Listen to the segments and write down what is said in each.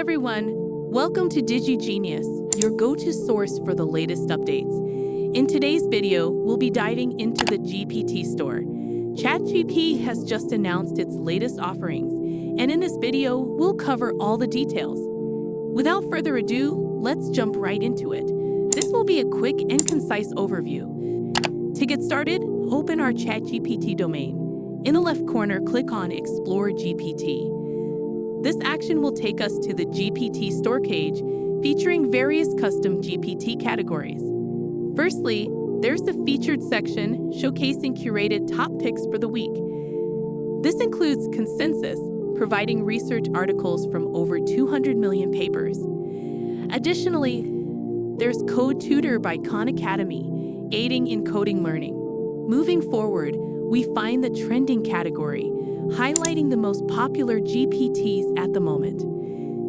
everyone, welcome to Digi Genius, your go-to source for the latest updates. In today's video, we'll be diving into the GPT Store. ChatGPT has just announced its latest offerings, and in this video, we'll cover all the details. Without further ado, let's jump right into it. This will be a quick and concise overview. To get started, open our ChatGPT domain. In the left corner, click on Explore GPT. This action will take us to the GPT Store page, featuring various custom GPT categories. Firstly, there's the Featured section, showcasing curated top picks for the week. This includes Consensus, providing research articles from over 200 million papers. Additionally, there's Code Tutor by Khan Academy, aiding in coding learning. Moving forward, we find the Trending category, highlighting the most popular GPTs at the moment.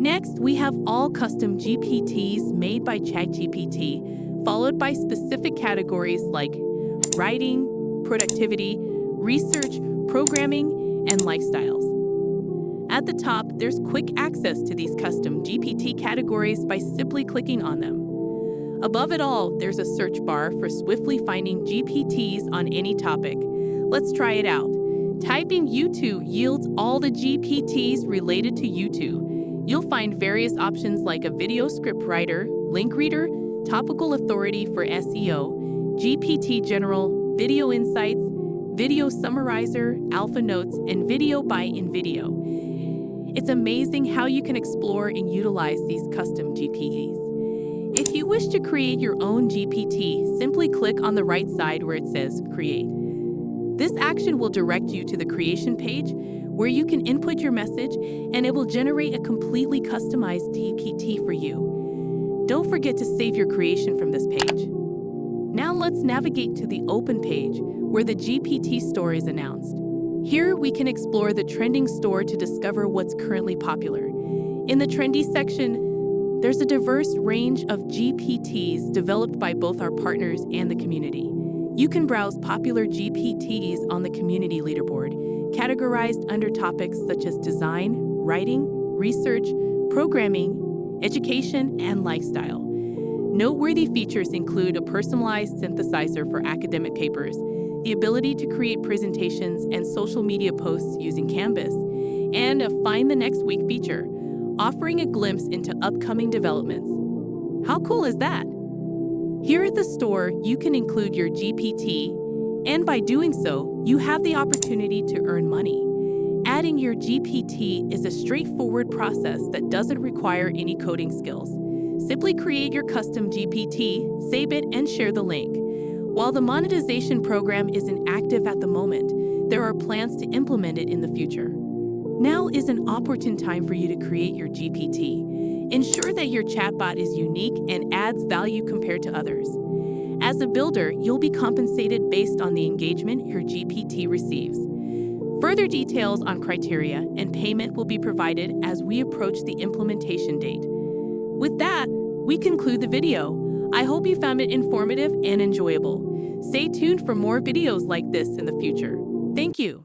Next, we have all custom GPTs made by ChatGPT, followed by specific categories like writing, productivity, research, programming, and lifestyles. At the top, there's quick access to these custom GPT categories by simply clicking on them. Above it all, there's a search bar for swiftly finding GPTs on any topic. Let's try it out. Typing YouTube yields all the GPTs related to YouTube. You'll find various options like a video script writer, link reader, topical authority for SEO, GPT General, video insights, video summarizer, alpha notes, and video by InVideo. It's amazing how you can explore and utilize these custom GPTs. If you wish to create your own GPT, simply click on the right side where it says Create. This action will direct you to the creation page where you can input your message and it will generate a completely customized GPT for you. Don't forget to save your creation from this page. Now let's navigate to the Open page where the GPT Store is announced. Here we can explore the Trending store to discover what's currently popular. In the Trendy section, there's a diverse range of GPTs developed by both our partners and the community. You can browse popular GPTs on the community leaderboard, categorized under topics such as design, writing, research, programming, education, and lifestyle. Noteworthy features include a personalized synthesizer for academic papers, the ability to create presentations and social media posts using Canvas, and a Find the Next Week feature, offering a glimpse into upcoming developments. How cool is that? Here at the store, you can include your GPT, and by doing so, you have the opportunity to earn money. Adding your GPT is a straightforward process that doesn't require any coding skills. Simply create your custom GPT, save it, and share the link. While the monetization program isn't active at the moment, there are plans to implement it in the future. Now is an opportune time for you to create your GPT. Ensure that your chatbot is unique and adds value compared to others. As a builder, you'll be compensated based on the engagement your GPT receives. Further details on criteria and payment will be provided as we approach the implementation date. With that, we conclude the video. I hope you found it informative and enjoyable. Stay tuned for more videos like this in the future. Thank you.